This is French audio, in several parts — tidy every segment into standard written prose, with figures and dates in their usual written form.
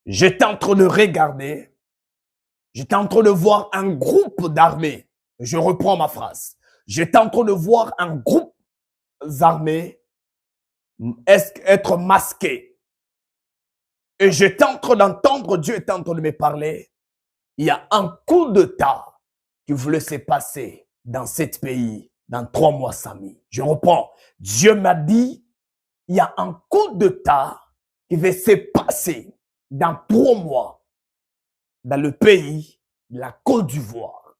J'étais en train de regarder, j'étais en train de voir un groupe d'armées. Je reprends ma phrase. J'étais en train de voir un groupe d'armées être masqué. Et j'étais en train d'entendre, Dieu était en train de me parler. Il y a un coup d'État qui voulait se passer dans ce pays dans 3 mois, Samy. Je reprends. Dieu m'a dit, il y a un coup d'État qui va se passer dans 3 mois dans le pays de la Côte d'Ivoire.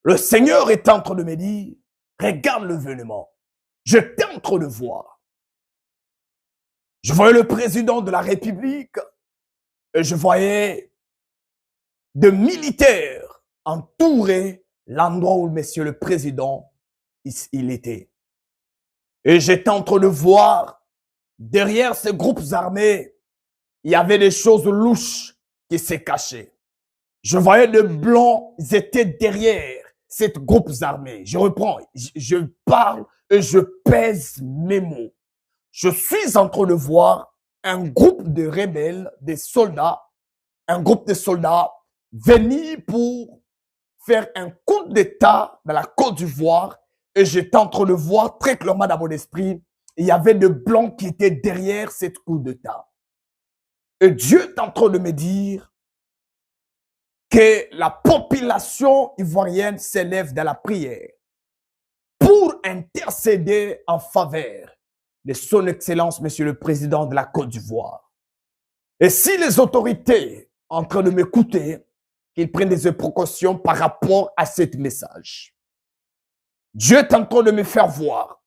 Le Seigneur est en train de me dire, regarde l'événement. J'étais en train de voir. Je voyais le président de la République et je voyais des militaires entourer l'endroit où monsieur le président il était. Et j'étais en train de voir derrière ces groupes armés, il y avait des choses louches qui se cachaient. Je voyais des blancs, ils étaient derrière ces groupes armés. Je reprends, je parle et je pèse mes mots. Je suis en train de voir un groupe de rebelles, des soldats, un groupe de soldats venir pour faire un coup d'État dans la Côte d'Ivoire. Et j'étais en train de voir très clairement dans mon esprit, il y avait des blancs qui étaient derrière cette coup d'État. Et Dieu est en train de me dire que la population ivoirienne s'élève dans la prière pour intercéder en faveur de son Excellence, Monsieur le Président de la Côte d'Ivoire. Et si les autorités en train de m'écouter, qu'ils prennent des précautions par rapport à ce message. Dieu est en train de me faire voir.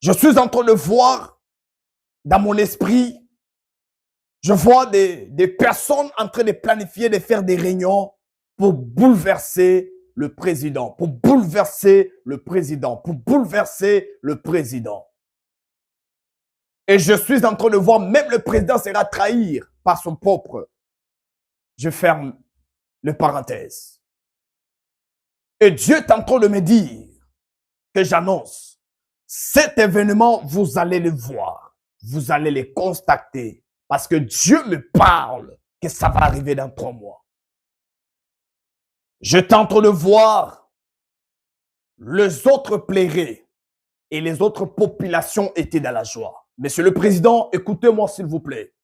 Je suis en train de voir dans mon esprit, je vois des personnes en train de planifier, de faire des réunions pour bouleverser le président, pour bouleverser le président, pour bouleverser le président. Et je suis en train de voir, même le président sera trahi par son propre. Je ferme le parenthèse. Et Dieu est en train de me dire que j'annonce, cet événement, vous allez le voir, vous allez le constater, parce que Dieu me parle que ça va arriver dans 3 mois. Je suis en train de voir les autres plairaient et les autres populations étaient dans la joie. Monsieur le Président, écoutez-moi s'il vous plaît.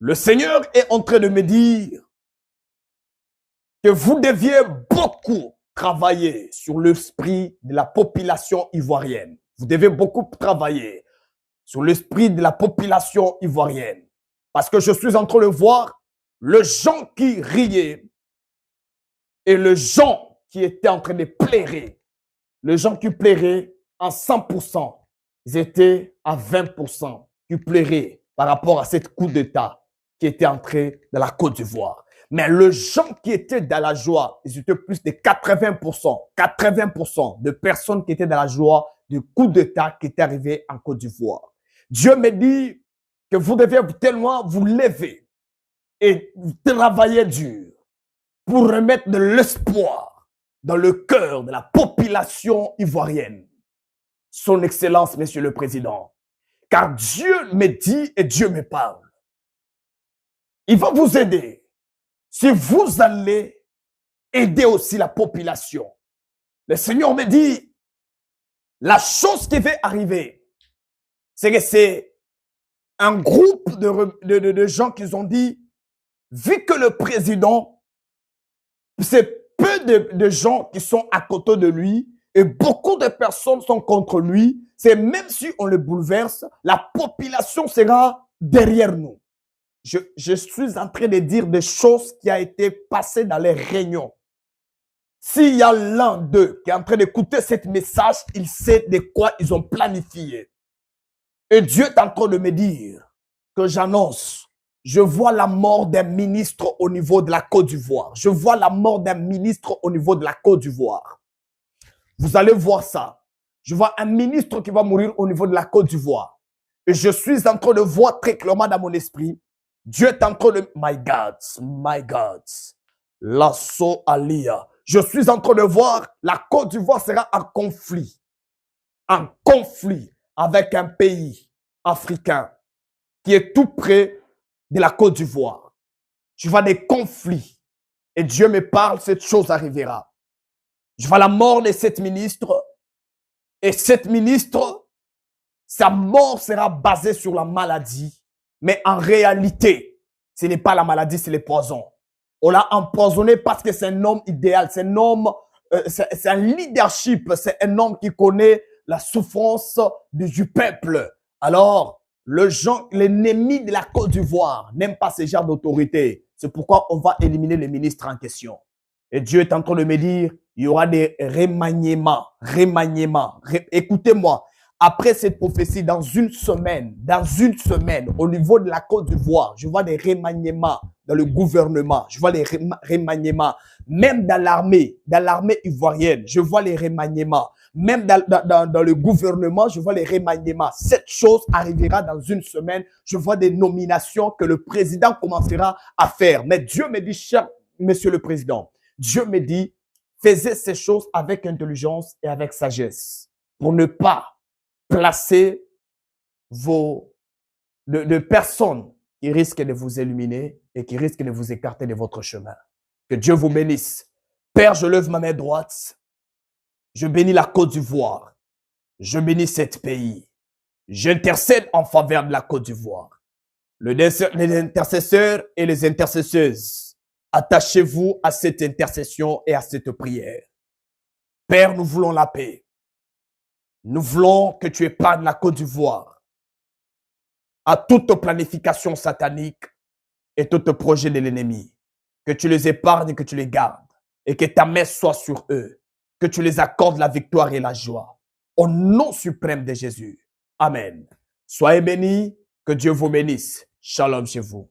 Le Seigneur est en train de me dire que vous deviez beaucoup travailler sur l'esprit de la population ivoirienne. Vous devez beaucoup travailler sur l'esprit de la population ivoirienne. Parce que je suis en train de voir les gens qui riaient et les gens qui étaient en train de plairer. Les gens qui plairaient en 100%, ils étaient à 20% qui plairaient par rapport à cette coup d'État qui était entré dans la Côte d'Ivoire. Mais les gens qui étaient dans la joie, ils étaient plus de 80%, 80% de personnes qui étaient dans la joie du coup d'État qui était arrivé en Côte d'Ivoire. Dieu me dit que vous devez tellement vous lever et travailler dur pour remettre de l'espoir dans le cœur de la population ivoirienne. Son Excellence, Monsieur le Président. Car Dieu me dit et Dieu me parle. Il va vous aider si vous allez aider aussi la population. Le Seigneur me dit, la chose qui va arriver, c'est que c'est un groupe de gens qui ont dit, vu que le président, c'est peu de gens qui sont à côté de lui et beaucoup de personnes sont contre lui, c'est même si on le bouleverse, la population sera derrière nous. Je suis en train de dire des choses qui ont été passées dans les réunions. S'il y a l'un d'eux qui est en train d'écouter ce message, il sait de quoi ils ont planifié. Et Dieu est en train de me dire que j'annonce, je vois la mort d'un ministre au niveau de la Côte d'Ivoire. Je vois la mort d'un ministre au niveau de la Côte d'Ivoire. Vous allez voir ça. Je vois un ministre qui va mourir au niveau de la Côte d'Ivoire. Et je suis en train de voir très clairement dans mon esprit, Dieu est en train de... My God. Lasso Alia. Je suis en train de voir la Côte d'Ivoire sera en conflit avec un pays africain. qui est tout près de la Côte d'Ivoire. Je vois des conflits. Et Dieu me parle, cette chose arrivera. Je vois la mort de cette ministre. Et cette ministre, sa mort sera basée sur la maladie. Mais en réalité, ce n'est pas la maladie, c'est le poison. On l'a empoisonné parce que c'est un homme idéal. C'est un homme, c'est un leadership. C'est un homme qui connaît la souffrance du peuple. Alors, l'ennemi de la Côte d'Ivoire n'aime pas ce genre d'autorité. C'est pourquoi on va éliminer les ministres en question. Et Dieu est en train de me dire, il y aura des remaniements. Écoutez-moi, après cette prophétie, dans une semaine, au niveau de la Côte d'Ivoire, je vois des remaniements dans le gouvernement, je vois des remaniements, même dans l'armée ivoirienne, je vois les remaniements, même dans le gouvernement, je vois les remaniements. Cette chose arrivera dans une semaine, je vois des nominations que le président commencera à faire. Mais Dieu me dit, cher monsieur le président, Dieu me dit, faisez ces choses avec intelligence et avec sagesse pour ne pas placer de personnes qui risquent de vous éliminer et qui risquent de vous écarter de votre chemin. Que Dieu vous bénisse. Père, je lève ma main droite. Je bénis la Côte d'Ivoire. Je bénis cet pays. J'intercède en faveur de la Côte d'Ivoire. Les intercesseurs et les intercesseuses, attachez-vous à cette intercession et à cette prière. Père, nous voulons la paix. Nous voulons que tu épargnes la Côte d'Ivoire à toute planification satanique et tout projet de l'ennemi. Que tu les épargnes et que tu les gardes. Et que ta main soit sur eux. Que tu les accordes la victoire et la joie. Au nom suprême de Jésus. Amen. Soyez bénis. Que Dieu vous bénisse. Shalom chez vous.